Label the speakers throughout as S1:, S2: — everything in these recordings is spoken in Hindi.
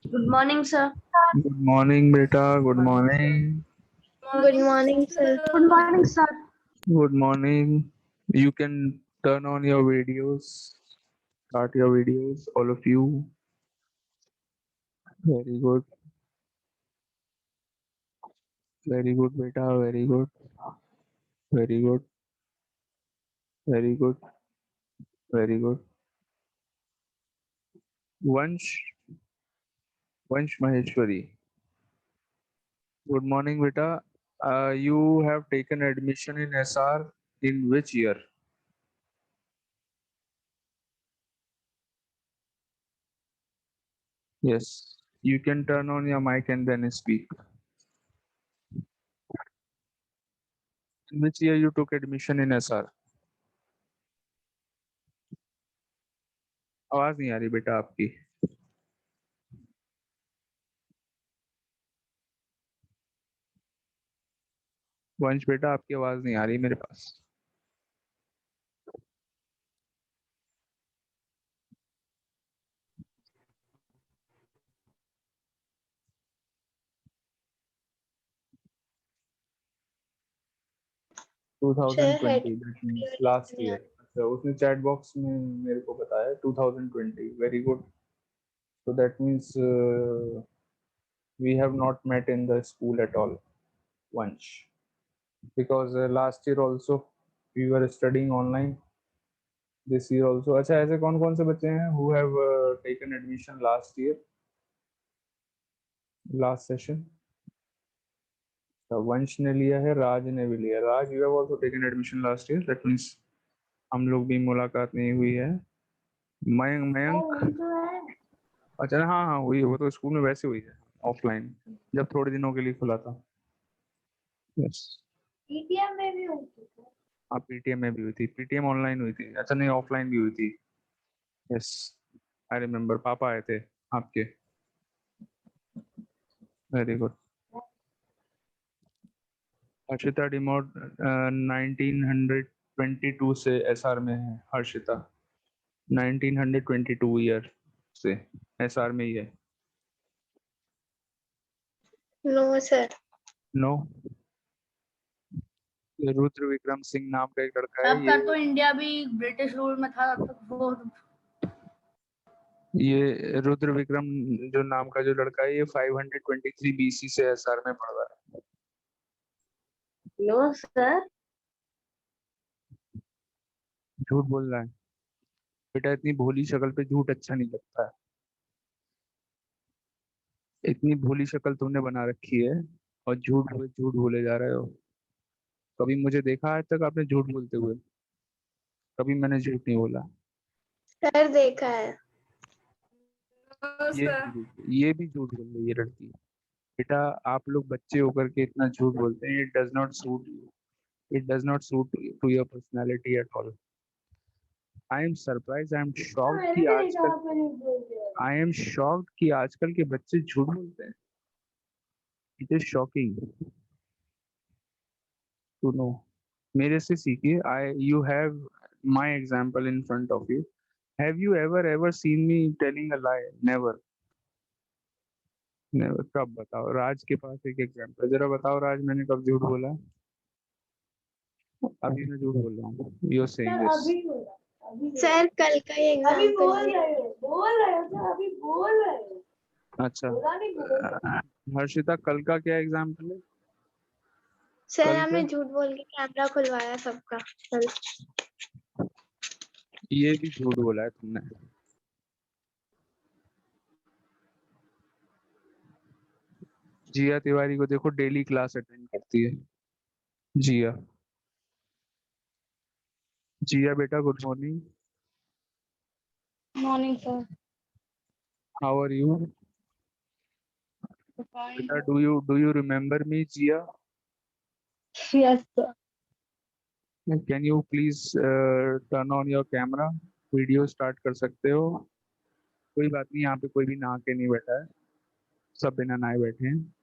S1: Good morning, sir.
S2: Good morning, beta. Good morning.
S3: Good morning, sir.
S1: Good morning, sir.
S2: Good morning. You can turn on your videos. Start your videos, all of you. Very good. Very good, beta. Very good. Very good. Very good. Very good. Vansh. Vansh Maheshwari. Good morning, beta. You have taken admission in SR in which year? Yes. You can turn on your mic and then speak. In which year you took admission in SR? आवाज नहीं आ रही बेटा आपकी. वंश बेटा आपकी आवाज नहीं आ रही मेरे पास.
S3: Sir, head
S2: 2020 that means last year. अच्छा उसने चैट बॉक्स में मेरे को बताया 2020. Very good. So that means we have not met in the school at all, Vansh, because last year also we were studying online. This year also. अच्छा ऐसे कौन कौन से बच्चे हैं who have taken admission last year, last session? वंश ने लिया है, राज ने भी लिया. राज, you have also taken admission last year. That means हम लोग भी मुलाकात नहीं हुई है. मयंक मयंक अच्छा हाँ हाँ हुई है. वो तो स्कूल में वैसे हुई है ऑफलाइन जब थोड़े दिनों के लिए खुला था. यस.
S1: पीटीएम में भी हुई थी।
S2: हाँ पीटीएम में भी हुई थी. पीटीएम ऑनलाइन हुई थी. अच्छा नहीं ऑफलाइन भी हुई थी. Yes I remember. पापा आए थे आपके. Very good. हर्षिता डिमोट 1922 से एसआर में है. हर्षिता 1922 ईयर से एसआर में ही है.
S3: No, sir.
S2: No. Rudra Vikram Singh नाम का एक लड़का है.
S1: तब तक तो इंडिया भी ब्रिटिश रूल में था. तब तक वो
S2: ये रुद्र विक्रम जो नाम का जो लड़का है ये 523 बीसी से एसआर में पढ़ रहा है.
S1: No sir.
S2: झूठ बोल रहा है बेटा. इतनी भोली शक्ल पे झूठ अच्छा नहीं लगता है. इतनी भोली शक्ल तुमने बना रखी है और झूठ बोले जा रहे हो. कभी मुझे देखा आज तक आपने झूठ बोलते हुए? कभी मैंने झूठ नहीं बोला.
S3: सर देखा है.
S2: ये भी झूठ बोल रही है लड़की. बेटा आप लोग बच्चे होकर के इतना झूठ बोलते हैं. It does not suit you. It does not suit to your personality at all. I am surprise. I am shocked कि आजकल आई एम शॉक्ड कि आजकल के बच्चे झूठ बोलते हैं. It is shocking to know. मेरे से सीखिए. I you have my example in front of you. Have you ever seen me telling a lie? Never. Never. कब बताओ. राज के पास एक एग्जाम्पल. जरा बताओ राज मैंने कब झूठ बोला? अभी मैं झूठ बोल रहा हूँ. You are saying this.
S3: Sir कल का ही एग्जाम्पल.
S2: अच्छा हर्षिता कल का क्या एग्जाम्पल है?
S3: सर
S2: कल
S3: हमने
S2: का
S3: झूठ बोल के कैमरा खुलवाया सबका कल.
S2: ये भी झूठ बोला है तुमने. जिया तिवारी को देखो डेली क्लास अटेंड करती है. जिया. जिया बेटा good morning.
S1: Morning sir.
S2: How are you? बेटा do you remember me Jiya?
S1: Yes sir.
S2: Can you please turn on your camera? Video start कर सकते हो. कोई बात नहीं. यहाँ पे कोई भी नहा के नहीं बैठा है. सब बिना नहाए बैठे हैं.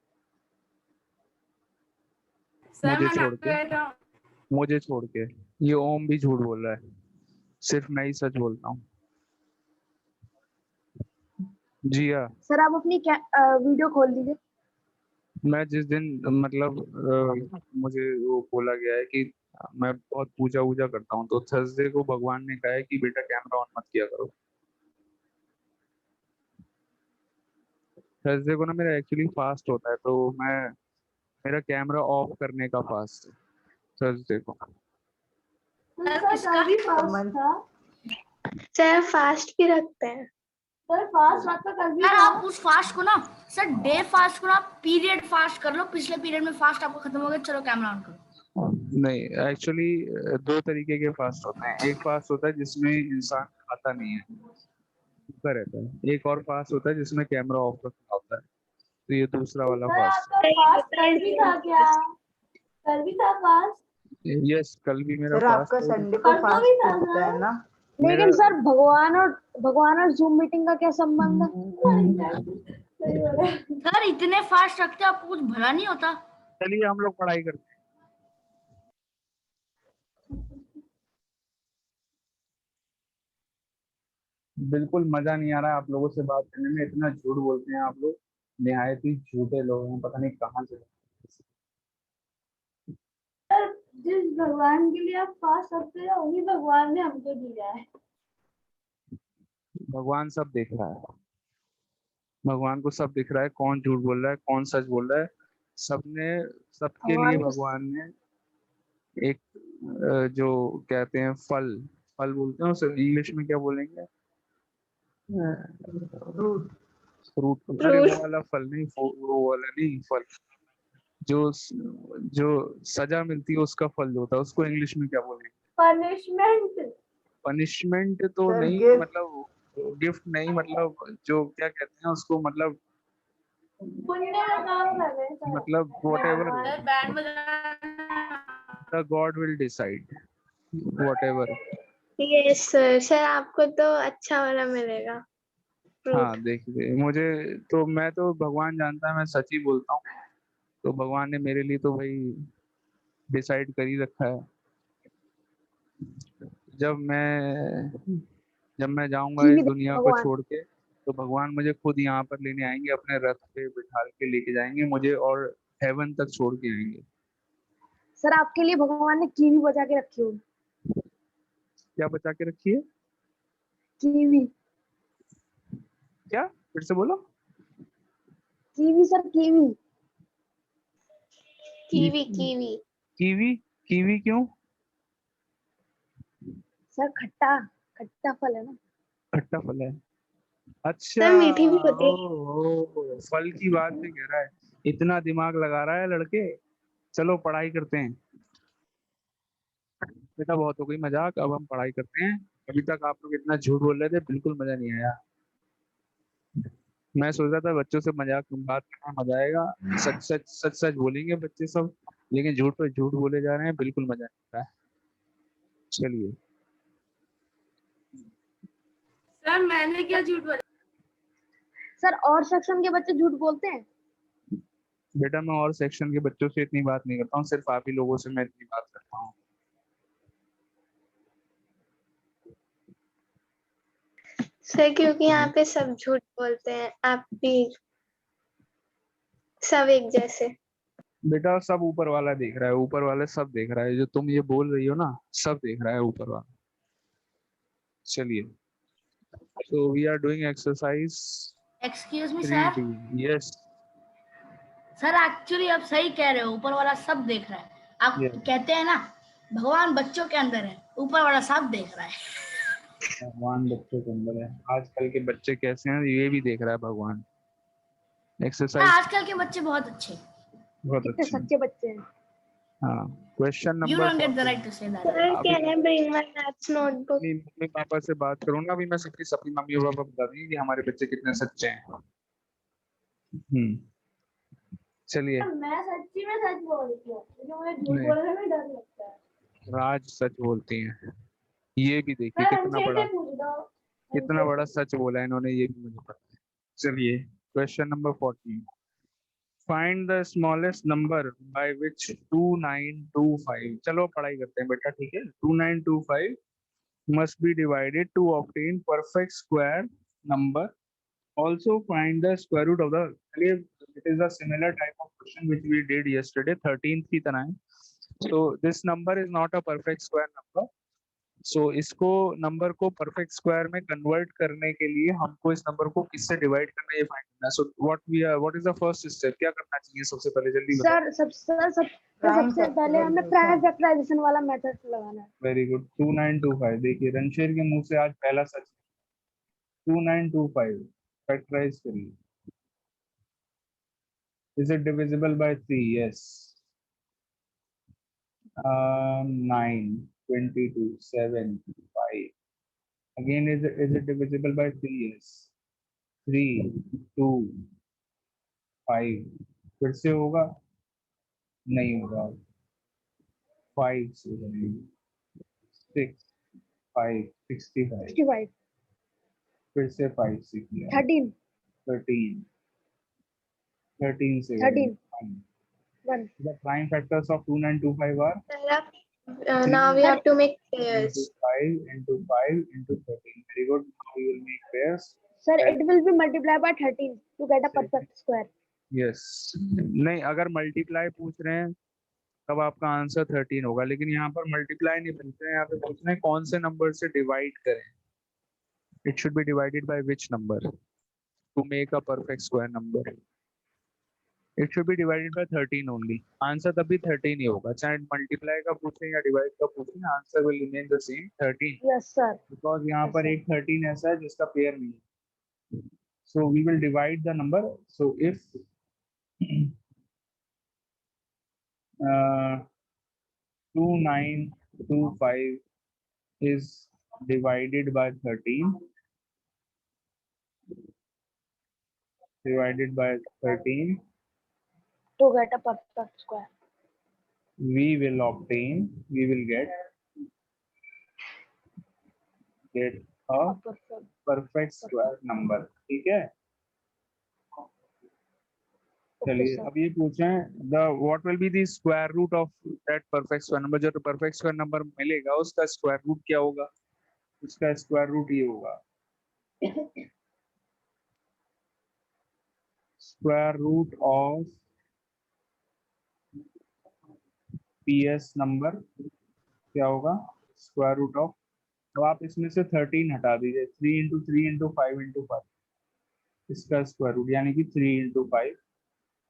S2: मुझे छोड़ के ये ओम भी झूठ बोल रहा है. सिर्फ मैं ही सच बोलता हूँ. जी हाँ,
S1: सर आप अपनी वीडियो खोल दीजिए।
S2: मैं जिस दिन मतलब मुझे वो बोला गया है कि मैं बहुत पूजा वूजा करता हूँ, तो थर्सडे को भगवान ने कहा है कि बेटा कैमरा ऑन मत किया करो। थर्सडे को ना मेरा एक्चुअली फास्ट होता है, तो मैं मेरा कैमरा ऑफ करने का फास्ट है थर्सडे को।
S1: सर किसका भी फास्ट था।
S3: सर फास्ट भी रखते हैं।
S1: सर फास्ट आपका कल भी
S4: सर
S1: था।
S4: आप उस फास्ट को ना, सर डे फास्ट को ना पीरियड फास्ट कर लो। पिछले पीरियड में फास्ट आपका खत्म हो गया, चलो कैमरा ऑन करो।
S2: नहीं, एक्चुअली दो तरीके के फास्ट होते हैं। एक फास्ट होता है जिसमें इंसान खाता नहीं है, भूखा रहता है। एक और फास्ट होता है जिसमें कैमरा ऑफ रखा होता है, तो ये दूसरा वाला
S1: सर
S2: फास्ट
S1: आपका
S3: सही
S1: फास्ट
S3: बताइए
S1: कल भी था क्या? कल भी था फास्ट।
S2: है। यस, कल भी मेरा
S5: सर
S2: फास्ट
S5: आपका
S2: है।
S5: संडे को
S1: परसों भी
S5: फास्ट
S1: था
S5: होता है ना?
S1: लेकिन
S2: मेरा
S1: सर भगवान और जूम मीटिंग का क्या संबंध है?
S4: सर इतने फास्ट रखते हो आपको कुछ भला नहीं होता।
S2: चलिए हम लोग पढ़ाई करते हैं। बिल्कुल मजा नहीं आ रहा है आप लोगों से बात करने में। इतना झूठ बोलते हैं आप लोग, निहायत ही झूठे लोग हैं, पता नहीं कहाँ से।
S1: सर जिस भगवान के लिए आप फास्ट रखते हैं वही भगवान ने हमको दिया है।
S2: भगवान सब देख रहा है, भगवान को सब दिख रहा है, कौन झूठ बोल रहा है कौन सच बोल रहा है। सबने सबके लिए
S1: भगवान को
S2: भगवान ने एक जो कहते हैं फल, फल बोलते हैं उसे इंग्लिश में क्या बोलेंगे? फ्रूट। अरे वो
S3: फ्रूट।
S2: वाला फल नहीं, वो वाला नहीं फल, जो जो सजा मिलती है उसका फल जो होता है, उसको इंग्लिश में क्या बोलेंगे?
S1: पनिशमेंट।
S2: पनिशमेंट तो
S5: सर
S2: नहीं,
S5: गिफ्ट।
S2: मतलब गिफ्ट नहीं, मतलब जो क्या कहते हैं उसको, मतलब
S1: पुण्य का काम कर रहे हैं सर।
S2: मतलब वॉट एवर
S4: सर बैंड बजाना।
S2: The God will decide, what ever.
S3: Yes sir. Sir आपको तो अच्छा वाला मिलेगा फ्रूट।
S2: हाँ देखिए, मुझे तो, मैं तो भगवान जानता है मैं सच ही बोलता हूँ, तो भगवान ने मेरे लिए तो भाई डिसाइड कर ही रखा है। जब मैं जब मैं जाऊंगा इस
S1: कीवी देंगे
S2: दुनिया को
S1: भगवान।
S2: छोड़ के, तो भगवान मुझे खुद यहाँ पर लेने आएंगे, अपने रथ पे बिठाल के लेके जाएंगे मुझे, और हेवन तक छोड़ के आएंगे।
S1: सर आपके लिए भगवान ने कीवी बचा के रखी होगी।
S2: क्या बचा के रखी है?
S1: कीवी।
S2: क्या, फिर से बोलो।
S1: Kiwi sir kiwi.
S3: Kiwi kiwi.
S2: Kiwi? Kiwi क्यों?
S1: सर खट्टा खट्टा फल है ना।
S2: खट्टा फल है? अच्छा,
S3: सर मीठी भी होती है।
S2: ओ, फल की बात में कह रहा है। इतना दिमाग लगा रहा है लड़के। चलो पढ़ाई करते हैं। बेटा बहुत हो गई मजाक, अब हम पढ़ाई करते हैं। अभी तक आप लोग इतना झूठ बोल रहे थे, बिल्कुल मजा नहीं आया। मैं सोच रहा था बच्चों से मजाक बात करना मजा आएगा, सच सच बोलेंगे बच्चे सब, लेकिन झूठ पे झूठ बोले जा रहे हैं, बिल्कुल मजा नहीं आ रहा है। चलिए,
S4: सर मैंने क्या झूठ बोला?
S1: सर और सेक्शन के बच्चे झूठ बोलते हैं।
S2: बेटा मैं और सेक्शन के बच्चों से इतनी बात नहीं करता हूँ, सिर्फ आप ही लोगों से मैं इतनी बात करता हूँ।
S3: सर क्योंकि यहाँ पे सब झूठ बोलते हैं, आप भी सब एक जैसे।
S2: बेटा सब ऊपर वाला देख रहा है, ऊपर वाला सब देख रहा है, जो तुम ये बोल रही हो ना, सब देख रहा है ऊपर वाला। चलिए, so we are doing exercise
S4: excuse me
S2: 3D.
S4: Sir.
S2: Yes,
S4: sir actually आप सही कह रहे हो, ऊपर वाला सब देख रहा है। आप
S2: yes.
S4: कहते हैं ना भगवान बच्चों के अंदर है, ऊपर वाला सब देख रहा है।
S2: भगवान बच्चों के अंदर है। आजकल के बच्चे कैसे हैं ये भी देख रहा है भगवान। एक्सरसाइज
S4: आजकल के बच्चे बहुत अच्छे।
S2: बहुत
S1: कितने
S2: अच्छे हैं।
S1: सच्चे बच्चे हैं।
S2: हाँ, question
S4: you
S2: number
S4: don't get the
S2: 14।
S4: Right to say that.
S3: Sir
S2: अभी
S3: can I bring my maths notebook?
S2: अपनी मम्मी पापा से बात करूंगा, अभी मैं सबकी सबकी मम्मी पापा बता देंगे कि हमारे बच्चे कितने सच्चे हैं। चलिए,
S1: मैं सच्ची में सच बोलती हूँ, लेकिन मुझे झूठ
S2: नहीं,
S1: बोलने में डर लगता है।
S2: राज सच बोलती हैं। ये भी देखिए
S1: मैं
S2: कितना
S1: अंशेर
S2: बड़ा,
S1: से पूछ दो।
S2: कितना बड़ा सच बोला है इन्होंने, ये भी मुझे पता है। चलिए, question number 14। Find the smallest number by which 2925। चलो पढ़ाई करते हैं बेटा, ठीक है। 2925 must be divided to obtain perfect square number Also find the square root of the, it is a similar type of question which we did yesterday, 13 की तरह है. So this number is not a perfect square number. So इसको नंबर को परफेक्ट स्क्वायर में कन्वर्ट करने के लिए हमको इस नंबर को किससे डिवाइड करना है ये फाइंड करना है. So what is the first step, क्या करना चाहिए सबसे पहले, जल्दी बताओ.
S1: सबसे पहले हमें प्राइम फैक्टराइजेशन वाला मेथड लगाना है.
S2: Very good. 2925. देखिए रणशेर के मुंह से आज पहला सच. 2925 फैक्टराइज करिए. Is it divisible by 3? Yes. 9, 22, 7, 5. Again, is it divisible by 3? Yes. 3, 2, 5. फिर से होगा? नहीं होगा. 5 से 6, 5, 65.
S1: 65.
S2: फिर से 5 से किया.
S1: 13.
S2: 13. 13 से
S1: 13. 1.
S2: The prime factors of 2925 are
S3: Sir, now we have to make pairs.
S2: 5 into 5 into 13. Very good. Now we will make pairs.
S1: Sir, it will be multiplied by 13 to get a perfect square.
S2: Yes. नहीं, अगर मल्टीप्लाई पूछ रहे हैं तब आपका आंसर 13 होगा, लेकिन यहाँ पर मल्टीप्लाई नहीं पूछ रहे हैं, यहाँ पे पूछ रहे हैं कौन से नंबर से डिवाइड करें. It should be divided by which number two make a perfect square number. It should be divided by 13 only. Answer तभी 13 ही होगा, चाहे मल्टीप्लाई का पूछें या डिवाइड का पूछें, answer will remain the same 13.
S1: Yes, sir.
S2: Because यहाँ पर एक 13 ऐसा है जिसका पेयर नहीं है. So we will divide the number. So if 2925 is divided by 13, divided by 13,
S1: To get a perfect square.
S2: we will get a
S1: Perfect.
S2: perfect square number. ठीक है. चलिए
S1: sir.
S2: अब ये पूछें the what will be the square root of that perfect square number. जो perfect square number मिलेगा उसका square root क्या होगा? उसका square root ये होगा square root of PS number क्या होगा? square root of. तो आप इसमें से 13 हटा दीजिए. 3 into 3 into 5 into 5. इसका square root यानी कि 3 into 5.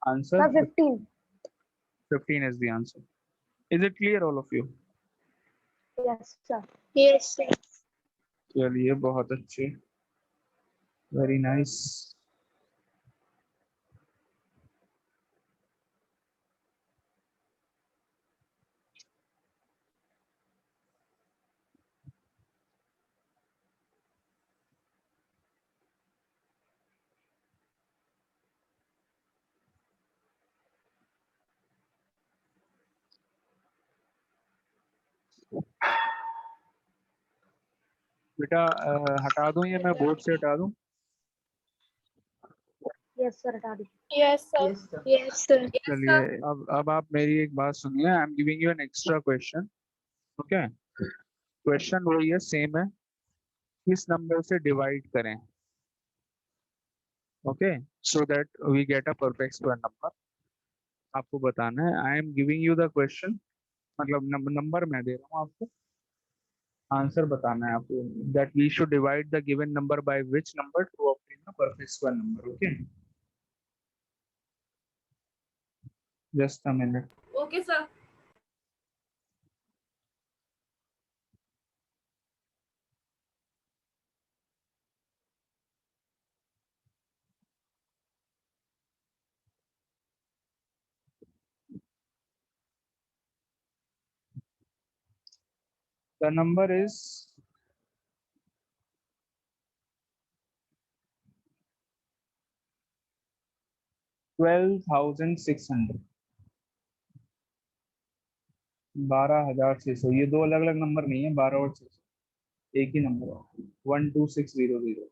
S2: Answer
S1: Sir, 15.
S2: 15 is the answer. Is it clear all of you?
S1: Yes, sir.
S3: Yes, sir.
S2: चलिए बहुत अच्छे. Very nice. बेटा हटा दूं या मैं बोर्ड से हटा दूं?
S1: Yes, sir. हटा दीजिए.
S3: Yes, sir. Yes, sir.
S2: चलिए अब आप मेरी एक बात सुनिए. I am giving you an extra question. Okay, question वही है, सेम है. किस नंबर से डिवाइड करें? Okay, so that we get a perfect square number. आपको बताना है. I am giving you the question, मतलब नंबर मैं दे रहा हूँ आपको, आंसर बताना है आपको. That we should divide the given number by which number to obtain the perfect square number. Okay, just a minute.
S4: Okay, sir.
S2: The number is 12,600. 12,600. ये दो अलग अलग नंबर नहीं है. 12 और 600 एक ही नंबर है. 12600.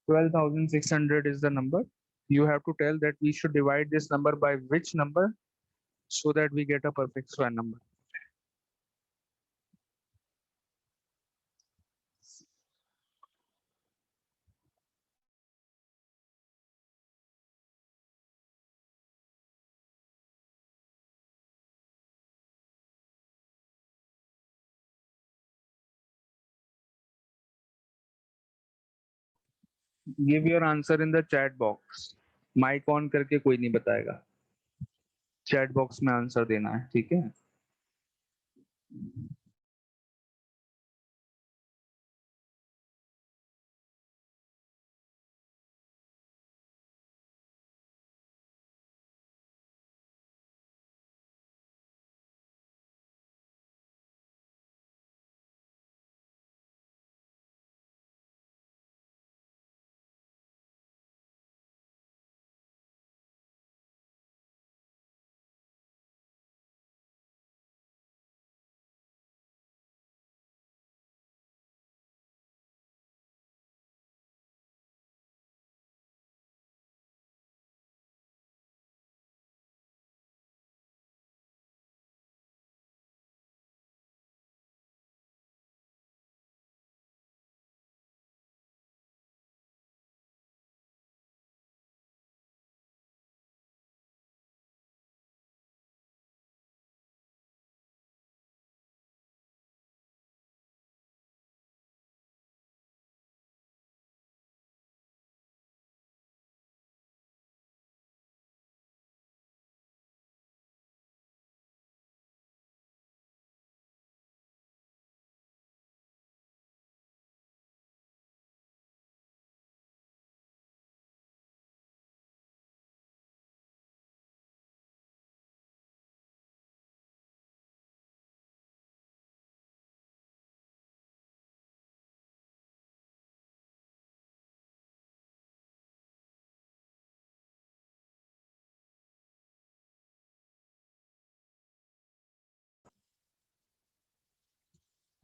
S2: 12,600 is the number. You have to tell that we should divide this number by which number so that we get a perfect square number. Give your answer in the chat box. Mic on करके कोई नहीं बताएगा, चैट बॉक्स में आंसर देना है, ठीक है।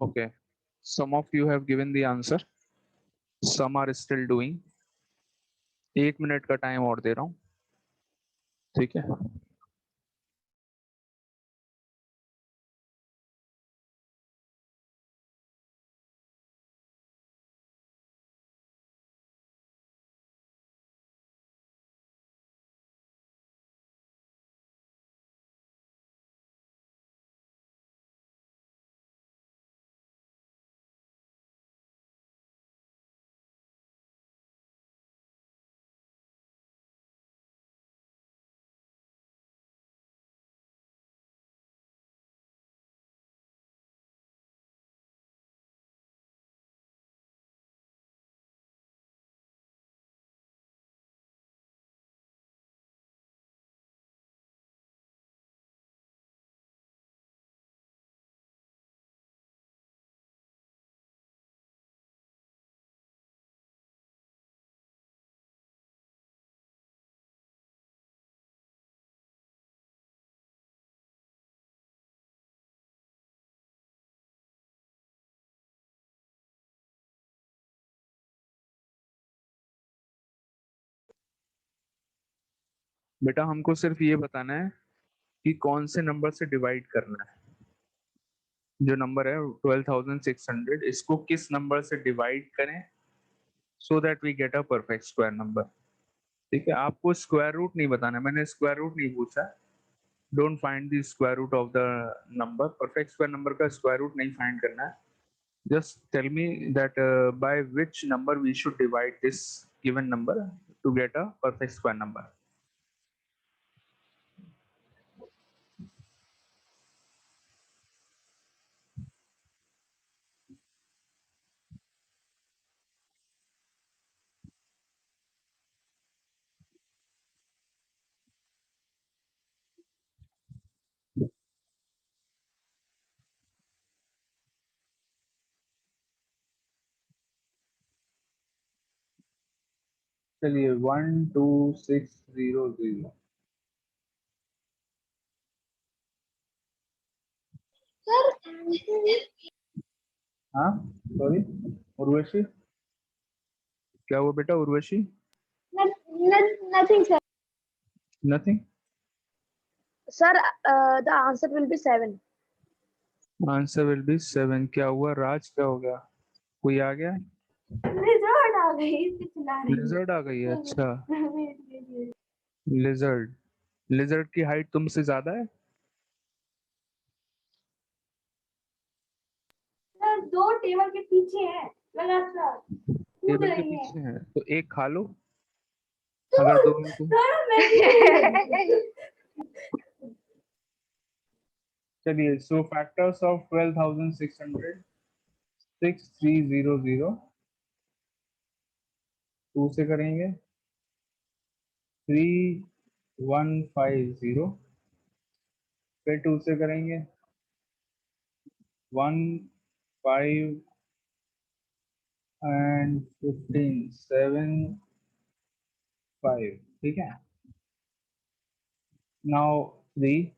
S2: Okay, some of you have given the answer, some are still doing। 1 minute का टाइम और दे रहा हूँ, ठीक है। बेटा हमको सिर्फ ये बताना है कि कौन से नंबर से डिवाइड करना है। जो नंबर है 12,600, इसको किस नंबर से डिवाइड करें so that we get a perfect square number. ठीक है, आपको स्क्वायर रूट नहीं बताना, मैंने स्क्वायर रूट नहीं पूछा। Don't find the square root of the number, perfect square number का स्क्वायर रूट नहीं फाइंड करना है। Just tell me that by which number we should divide this given number to get a perfect square number. चलिए 12600।
S1: सर
S2: हाँ सॉरी उर्वशी, क्या हुआ बेटा Urvashi?
S1: Nothing sir.
S2: Nothing.
S3: Sir, the answer will be 7.
S2: Answer will be 7। क्या हुआ राज, क्या हो गया? कोई आ गया?
S1: रिजल्ट आ गई, इससे चिल्ला रही
S2: लिजर्ड आ गई है, अच्छा।
S1: है।
S2: लिजर्ड, लिजर्ड की हाइट तुमसे ज्यादा है?
S1: सर 2 टेबल के पीछे है लगातार। कूद
S2: टेबल के
S1: रही है।
S2: पीछे है तो एक खा लो, अगर दो है तो।
S1: मैं भी
S2: चलिए, सो फैक्टर्स ऑफ 12,600, 6300, 2 से करेंगे, 3150, फिर 2 से करेंगे, 1, 5 एंड 15, 7, 5, ठीक है। Now 3,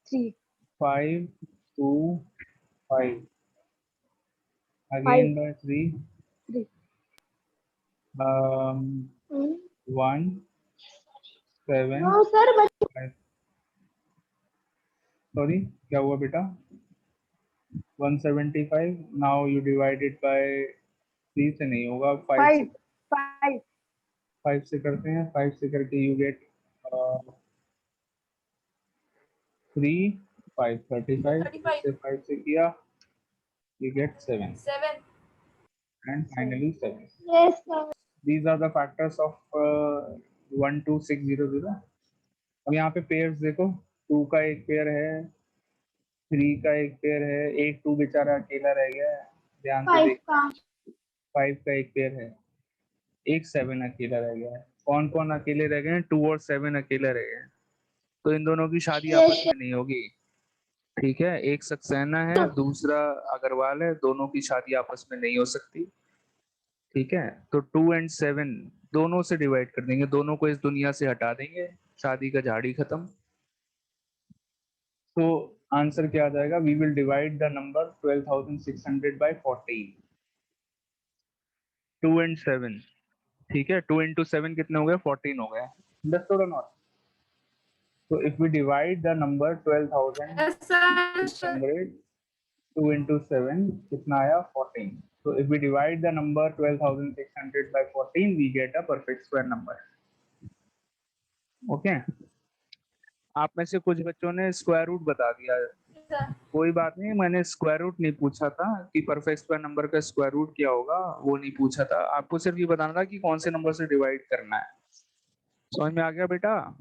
S3: 3
S2: 5, 2, 5,5 again by 3,
S3: 3
S2: 1, 7,
S3: no sir
S2: 5, sorry क्या हुआ बेटा, 175, नाउ यू डिवाइडेड बाय 3 से नहीं होगा, 5 से,
S3: 5
S2: 5 से करते हैं, 5 से करके यू गेट 3, 5, 35, से 5 से किया, you get 7, and finally 7.
S3: Yes sir
S2: These are the factors of 12600. अब यहाँ पे पेयर्स देखो, 2 का एक पेयर है, 3 का एक पेयर है, एक 2 बेचारा अकेला रह गया है, ध्यान से
S3: 5
S2: देख,
S3: का
S2: 5 का एक पेयर है, एक 7 अकेला रह गया है। कौन कौन अकेले रह गए हैं, 2 और 7 अकेले रह गए हैं, तो इन दोनों की शादी आपस में नहीं होगी, ठीक है। एक सक्सेना है, दूसरा अग्रवाल है, दोनों की शादी आपस में नहीं हो सकती, ठीक है। तो 2 एंड 7 दोनों से डिवाइड कर देंगे, दोनों को इस दुनिया से हटा देंगे, शादी का झाड़ी खत्म। तो आंसर क्या आ जाएगा, we will divide the number 12,600 by 14, 2 and 7, ठीक है। 2 इंटू 7 कितने हो गए, 14 हो गए, अंडरस्टूड और not. So if we divide the number 12,600, 2 into 7 कितना आया, 14. So if we divide the number 12,600 by 14, we get a perfect square number. Okay? आप में से कुछ बच्चों ने स्क्वायर रूट बता दिया, कोई बात नहीं, मैंने स्क्वायर रूट नहीं पूछा था कि परफेक्ट स्क्वायर नंबर का स्क्वायर रूट क्या होगा, वो नहीं पूछा था, आपको सिर्फ ये बताना था कि कौन से नंबर से डिवाइड करना है। समझ में आ गया बेटा?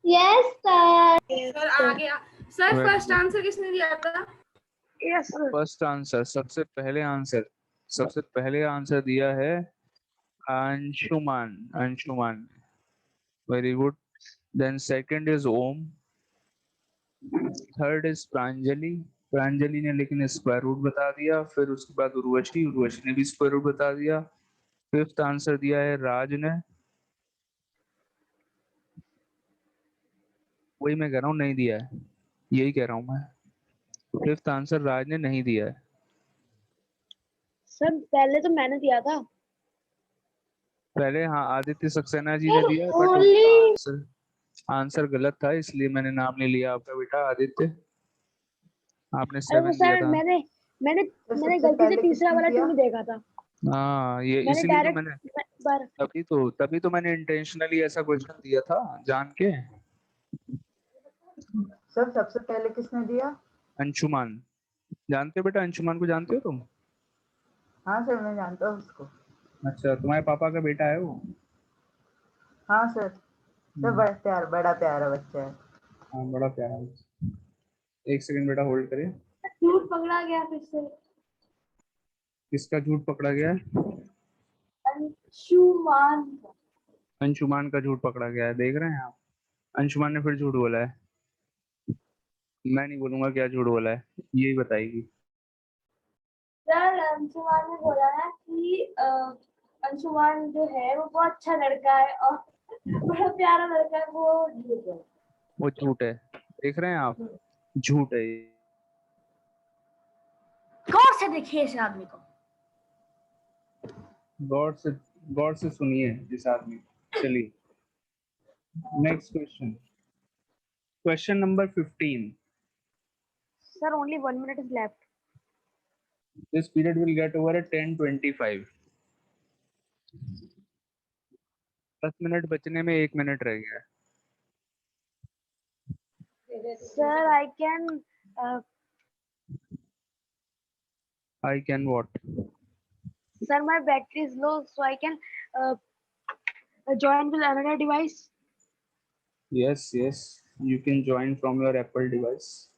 S3: यस सर
S4: सर आ गया। Sir
S2: Very
S4: first
S2: good.
S4: Answer किसने दिया था?
S3: यस सर
S2: फर्स्ट आंसर, सबसे पहले आंसर दिया है Anshuman, Anshuman, very good. Then second is Om, third is Pranjali, Pranjali ने लेकिन स्क्वायर रूट बता दिया, फिर उसके बाद उर्वशी, उर्वशी ने भी स्क्वायर रूट बता दिया। फिफ्थ आंसर दिया है राज ने, वही मैं कह रहा हूँ नहीं दिया है, यही कह रहा हूँ मैं, फिफ्थ आंसर राज ने नहीं दिया है।
S3: सर पहले तो मैंने दिया था
S2: पहले हाँ आदित्य सक्सेना जी ने दिया है, बट
S3: ओनली
S2: आंसर आंसर गलत था, इसलिए मैंने नाम नहीं लिया आपका बेटा आदित्य, आपने
S3: अरे वो
S2: 7 दिया
S3: सर
S2: था।
S3: मैंने मैंने
S5: तो
S3: मैंने
S5: सबसे
S3: गलती से
S5: पहले
S3: तीसरा
S5: किसने
S3: वाला
S5: दिया?
S3: क्यों नहीं देखा था
S2: हाँ ये
S3: मैंने
S2: इसीलिए तो
S3: डायरेक्ट
S2: मैंने,
S3: बार
S2: तभी तो मैंने इंटेंशनली ऐसा क्वेश्चन दिया था जान के।
S5: सर सबसे पहले किसने दिया?
S2: अंशुमान, जानते हो बेटा, अंशुमान को जानते हो तुम?
S5: हाँ सर मैं जानता हूँ उसको।
S2: अच्छा, तुम्हारे पापा का बेटा है वो?
S5: हाँ सर सर बड़ा प्यारा बच्चा है।
S2: हाँ बड़ा प्यारा है। एक सेकंड बेटा होल्ड करिए।
S1: झूठ पकड़ा गया फिर से।
S2: किसका झूठ पकड़ा गया है?
S1: अंशुमान का।
S2: अंशुमान का झूठ पकड़ा गया है, देख रहे हैं आप, अंशुमान ने फिर झूठ बोला है। मैं नहीं बोलूंगा क्या झूठ बोला है, यही बताएगी।
S1: सर अंशुमान ने बोला ना कि अंशुमान जो है वो बहुत अच्छा लड़का है और बड़ा प्यारा लड़का है, वो झूठ है।
S2: वो झूठ है, देख रहे हैं आप, झूठ है ये।
S4: गौर से देखिए इस आदमी को।
S2: गौर से सुनिए इस आदमी को। चलिए next question, question number 15।
S3: Sir only 1 minute is left
S2: This period will get over at 10:25. 10 minute बचने में 1 मिनट रह गया है।
S3: Sir I can
S2: I can what?
S1: Sir, my battery is low, so I can join with another device.
S2: Yes, yes, you can join from your Apple device.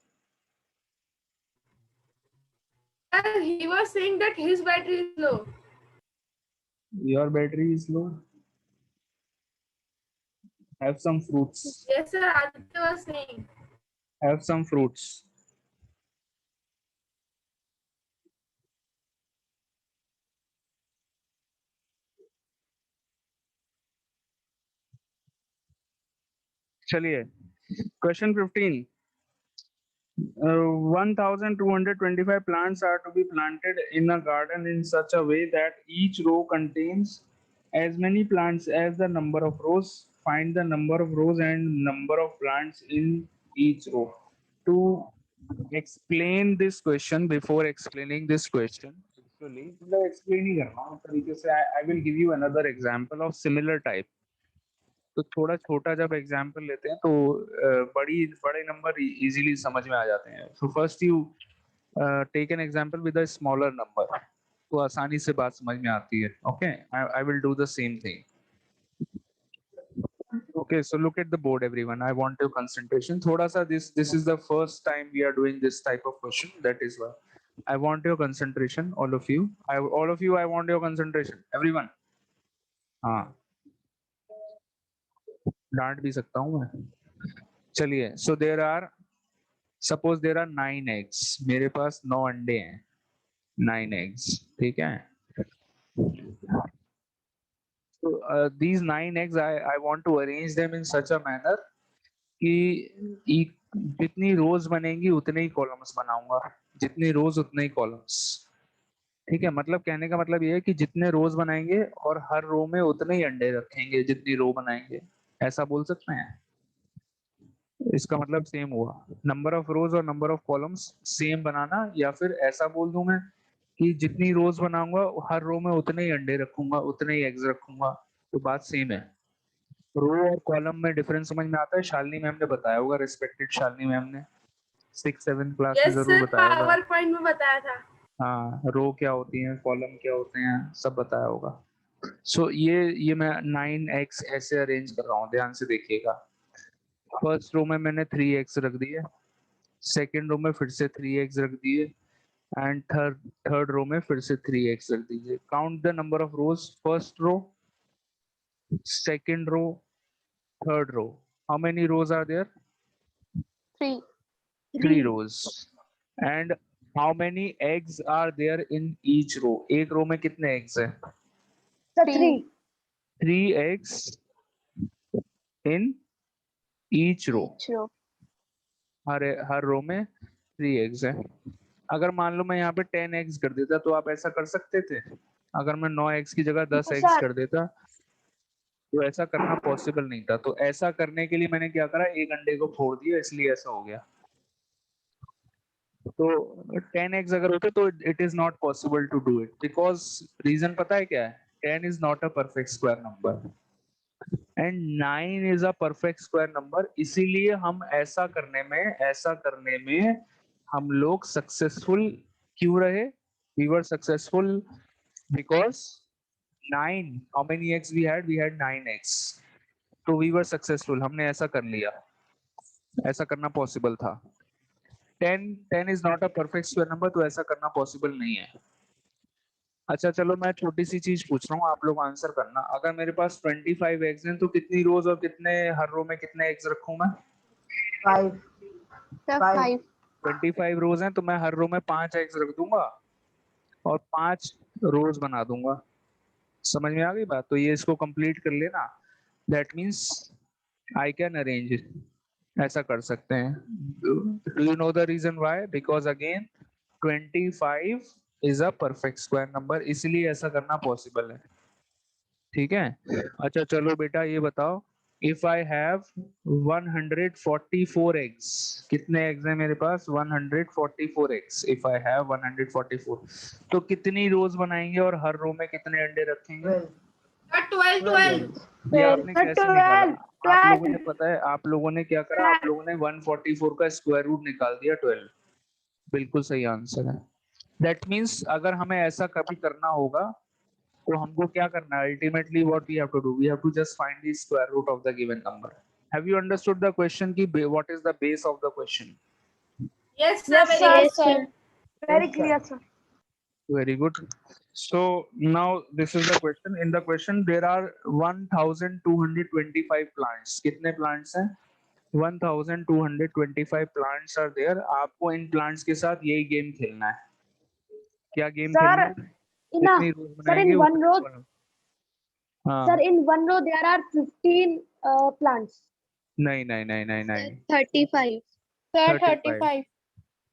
S3: Sir, he was saying that his battery is low.
S2: Your battery is low. Have some fruits.
S3: Yes, sir. Aditya was saying.
S2: Have some fruits. चलिए, question 15. 1225 plants are to be planted in a garden in such a way that each row contains as many plants as the number of rows. Find the number of rows and number of plants in each row. To explain this question, before explaining this question, actually मतलब explain ही करना हूँ तरीके से. I will give you another example of similar type. तो थोड़ा छोटा जब एग्जाम्पल लेते हैं तो बड़े नंबर इजीली समझ में आ जाते हैं. So first you take an example with a smaller number, तो आसानी से बात समझ में आती है. Okay, I will do the same thing. Okay, so look at the board, everyone. I want your concentration. थोड़ा सा this is the first time we are doing this type of question. That is why I want your concentration, all of you. I want your concentration, everyone. हाँ, डांट भी सकता हूँ मैं. चलिए, so there are, suppose there are 9 eggs. मेरे पास 9 अंडे हैं. 9 eggs, ठीक है. So these 9 eggs, I want to arrange them in such a manner कि जितनी रोज बनेंगी उतने ही कॉलम्स बनाऊंगा. जितनी रोज उतने ही कॉलम्स. ठीक है, मतलब कहने का मतलब ये है कि जितने रोज बनाएंगे और हर रो में उतने ही अंडे रखेंगे जितनी रो बनाएंगे. ऐसा बोल सकते हैं. इसका मतलब सेम हुआ. नंबर ऑफ रोज और नंबर ऑफ कॉलम्स सेम बनाना, या फिर ऐसा बोल दूं मैं कि जितनी रोज बनाऊंगा हर रो में उतने ही अंडे रखूंगा, उतने ही एग्स रखूंगा. तो बात सेम है. रो और कॉलम में डिफरेंस समझ में आता है. शालिनी मैम ने बताया होगा, रिस्पेक्टेड शालिनी मैम ने 6-7 क्लास में जरूर बताया होगा.
S3: पावर पॉइंट में बताया था.
S2: हाँ, रो क्या होती है, कॉलम क्या होते हैं, सब बताया होगा. सो ये मैं 9x ऐसे अरेंज कर रहा हूँ. ध्यान से देखिएगा. फर्स्ट रो में मैंने 3x रख दिए, सेकेंड रो में फिर से 3x रख दिए, एंड थर्ड रो में फिर से 3x रख दीजिए. Count the number of rows. First row, second row, third row. How many rows are there?
S3: 3.
S2: 3 rows. And how many eggs are there in each row? एक रो में कितने eggs हैं?
S3: 3.
S2: 3 eggs in each row. हर रो में 3 eggs हैं. अगर मान लो मैं यहाँ पे 10 eggs कर देता तो आप ऐसा कर सकते थे. अगर मैं 9 eggs की जगह 10 eggs कर देता तो ऐसा करना पॉसिबल नहीं था. तो ऐसा करने के लिए मैंने क्या करा, एक अंडे को फोड़ दिया, इसलिए ऐसा हो गया. तो 10 eggs अगर होते तो it is not possible to do it. Because reason पता है क्या है? 10 is not a perfect square number and 9 is a perfect square number. इसीलिए हम ऐसा करने में हम लोग सक्सेसफुल क्यों रहे? We were successful because 9, how many eggs we had? We had 9 eggs. तो वी वर सक्सेसफुल, हमने ऐसा कर लिया. ऐसा करना पॉसिबल था. 10 is not a perfect square number, तो ऐसा करना पॉसिबल नहीं है. अच्छा चलो, मैं छोटी सी चीज पूछ रहा हूँ, आप लोग आंसर करना. अगर मेरे पास 25 एग्स हैं तो कितनी रोज और कितने हर रो में कितने एग्स रखूं मैं?
S5: 5. 5.
S2: 25 रोज हैं तो मैं हर रो में 5 एग्स रख दूंगा और 5 रोज बना दूंगा. समझ में आ गई बात? तो ये इसको कंप्लीट कर लेना. That means I can arrange it. ऐसा कर सकते हैं. Do you know the reason why? Because again 25 is a perfect square number, इसलिए ऐसा करना पॉसिबल है. ठीक है. अच्छा चलो बेटा, ये बताओ, इफ आई हैव 144 एग्स. कितने एग्स हैं मेरे पास? 144 एग्स. इफ आई हैव 144, तो कितनी रोज बनाएंगे और हर रो में कितने अंडे रखेंगे?
S3: 12.
S2: ये आपने कैसे निकाला? आप लोगों ने, पता है आप लोगों ने क्या करा? आप लोगों ने 144 का स्क्वायर रूट निकाल दिया 12. बिल्कुल सही आंसर है. दैट मीन्स अगर हमें ऐसा कभी करना होगा तो हमको क्या करना है? Ultimately what we have to do, we have to just find the square root of the given number. Have you understood the question की what is the base of the question?
S1: Yes, sir.
S3: Yes,
S1: Very
S3: sir.
S1: good.
S3: Yes, sir.
S1: Very
S5: Yes, sir.
S1: clear, sir.
S2: Very good. So now this is the question. In the question there are 1225 plants. कितने plants हैं? 1225 plants are there. आपको इन plants के साथ यही गेम खेलना है. क्या गेम
S1: Sir,
S2: खेलना है?
S1: in a
S2: जितनी rows
S1: sir
S2: बनाएंगे
S1: in one
S2: उतनी
S1: row,
S2: score. हाँ.
S1: sir in one row there are 15 plants.
S2: नहीं नहीं नहीं नहीं नहीं.
S3: 35. Sir,
S2: 35.
S3: 35.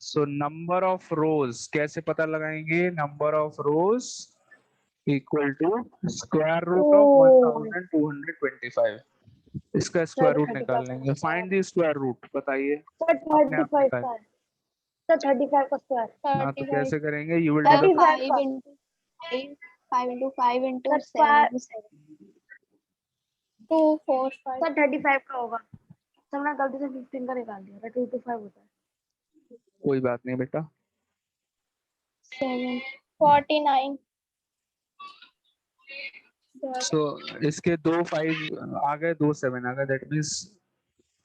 S2: So number of rows कैसे पता लगाएंगे? Number of rows equal to square root of
S1: Oh.
S2: 1225. इसका स्क्वायर रूट
S1: 35
S2: निकाल लेंगे. Find the square root. बताइए.
S1: Sir,
S2: अपने आप
S1: 35
S2: निकाल.
S1: sir. Sir, 35 का square.
S2: हाँ तो
S3: 35.
S2: कैसे करेंगे? You will do the
S1: 35
S3: 5 into 5. 5 into 5 into
S1: Sir,
S3: 7. 2, 4, 5.
S1: Sir 35 का होगा. सर मैंने गलती से 15 का निकाल दिया. 2 to 5 होता है.
S2: कोई बात नहीं बेटा.
S3: 7. 49.
S2: So इसके दो 5 आ गए, दो 7 आ गए. That means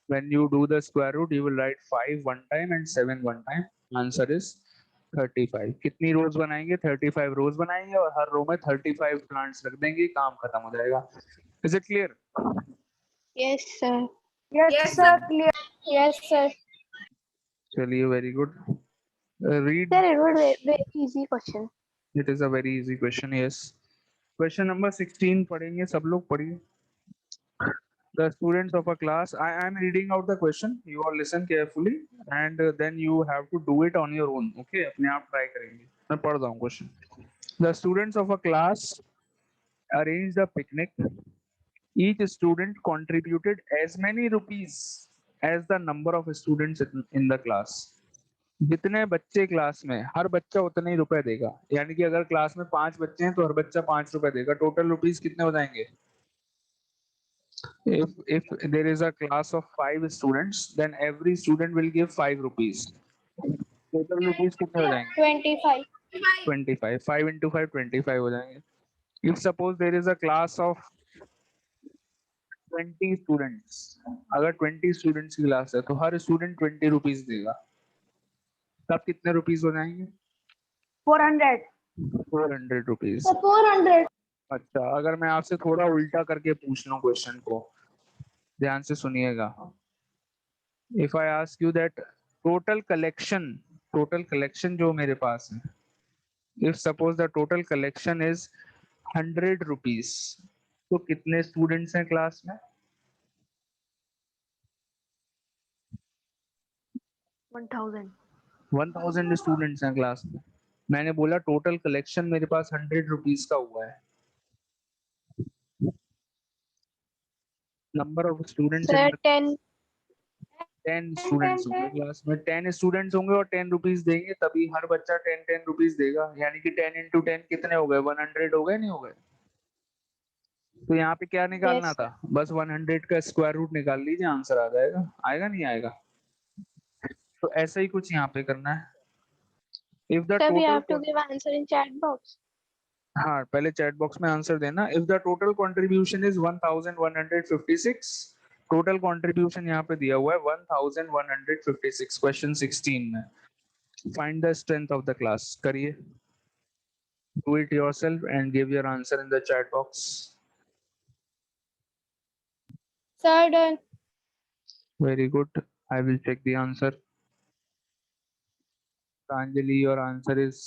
S2: when you do the square root you will write 5 one time and 7 one time. Answer is 35. कितनी रोज बनाएंगे? 35 रोज बनाएंगे और हर रो में 35 प्लांट्स रख देंगे. काम खत्म हो जाएगा. Is it clear?
S3: Yes, sir.
S1: Yes, sir. Clear.
S3: Yes, sir.
S2: चलिए, very good. Read.
S3: Sir, it was a very easy question.
S2: It is a very easy question. Yes. Question number 16 पढ़ेंगे. सब लोग पढ़िए. The students of a class. I am reading out the question. You all listen carefully and then you have to do it on your own. Okay? अपने आप try करेंगे. मैं पढ़ रहा हूँ question. The students of a class arranged a picnic. Each student contributed as many rupees as the number of students in the class. जितने बच्चे क्लास में, हर बच्चा उतने ही रुपए देगा. यानी कि अगर क्लास में 5 बच्चे हैं तो हर बच्चा 5 रुपए देगा. टोटल रुपीस कितने हो जाएंगे? If there is a class of 5 students, then every student will give 5 rupees. Total rupees कितने हो जाएंगे?
S3: 25.
S2: 25. 5 into 5 25 हो जाएंगे. If suppose there is a class of 20 students, अगर 20 students की क्लास है तो हर स्टूडेंट 20 रुपीस देगा. तब कितने रुपीस हो जाएंगे?
S1: 400.
S2: 400 रुपीस.
S1: 400.
S2: अच्छा, अगर मैं आपसे थोड़ा उल्टा करके पूछ लूं क्वेश्चन को, ध्यान से सुनिएगा. If I ask you that total collection जो मेरे पास है, if suppose the total collection is 100 rupees, तो कितने स्टूडेंट्स हैं क्लास में?
S1: 1000.
S2: 1000 स्टूडेंट्स हैं क्लास में. मैंने बोला टोटल कलेक्शन मेरे पास 100 रुपीस का हुआ है. Number of students
S3: Sir,
S2: in
S3: 10.
S2: 10 students होंगे क्लास में. 10 स्टूडेंट्स होंगे और 10 रुपीस देंगे, तभी हर बच्चा 10 रुपीस देगा. यानी कि 10 into 10 कितने हो गए? 100 हो गए, नहीं हो गए? तो यहाँ पे क्या निकालना
S3: Yes,
S2: था? बस 100 का स्क्वायर रूट निकाल लीजिए, आंसर आ जाएगा. आएगा नहीं आएगा? तो ऐसा ही कुछ यहाँ पे करना है. If the
S3: Sir, we have to
S2: total,
S3: give answer in chat box.
S2: हाँ पहले चैट बॉक्स में आंसर देना. If the total contribution is 1156, total contribution यहाँ पे दिया हुआ है 1156. क्वेश्चन 16 में find the strength of the class. करिए, do it yourself and give your answer in the chat box.
S3: Sir, done.
S2: Very good. I will check the answer. Pranjali, your answer is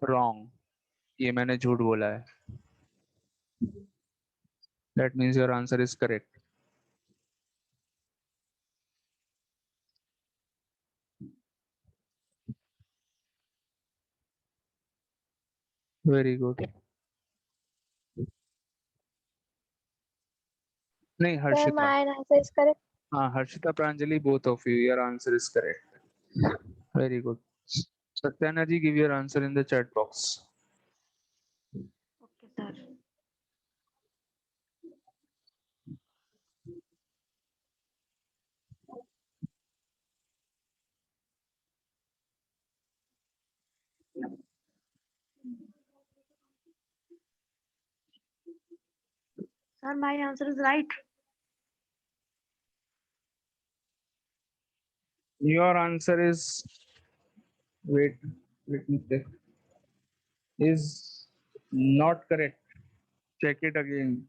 S2: wrong. ये मैंने झूठ बोला है. That means your answer is correct. Very good. नहीं,
S3: Sir,
S2: Harshita.
S3: my answer is correct.
S2: हाँ, Harshita, Pranjali, both of you, your answer is correct. Very good. Satyana ji, give your answer in the chat box.
S1: Okay, sir.
S6: Sir, my answer is right.
S2: Your answer is, wait, let me check, is not correct. Check it again.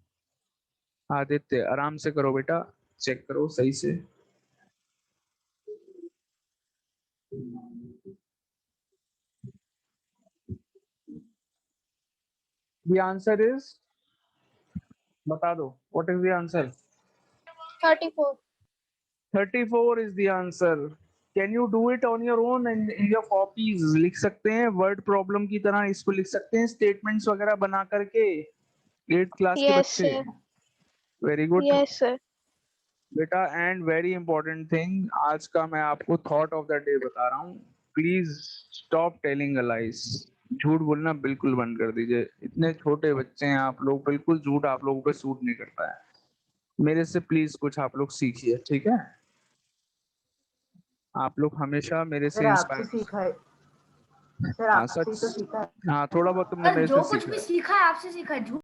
S2: Aditya आराम से करो बेटा, चेक करो सही से. The answer is, बता दो, what is the answer?
S3: 34.
S2: 34 is the answer. Can you do it on your own and in your copies? लिख सकते हैं वर्ड प्रॉब्लम की तरह, इसको लिख सकते हैं स्टेटमेंट्स वगैरह बना करके 8th क्लास के
S3: Yes,
S2: बच्चे.
S3: sir.
S2: Very good
S3: Yes, sir.
S2: बेटा. एंड वेरी इंपॉर्टेंट थिंग, आज का मैं आपको थॉट ऑफ द डे बता रहा हूँ. Please stop telling lies. झूठ बोलना बिल्कुल बंद कर दीजिए. इतने छोटे बच्चे हैं आप लोग, बिल्कुल झूठ आप लोगों पे सूट नहीं करता है. मेरे से प्लीज कुछ आप लोग सीखिए, ठीक है? आप लोग हमेशा मेरे
S5: सर
S2: से
S5: आपसे
S2: इंस्पायर.
S5: सीखा है सर,
S2: हाँ
S5: आपसे ही तो
S2: सच.
S5: सीखा है।
S2: हाँ थोड़ा बहुत तुमने
S4: सर
S2: मेरे
S4: जो
S2: से
S4: कुछ
S2: सीखा
S4: भी
S2: है.
S4: सीखा है आपसे सीखा है, झूठ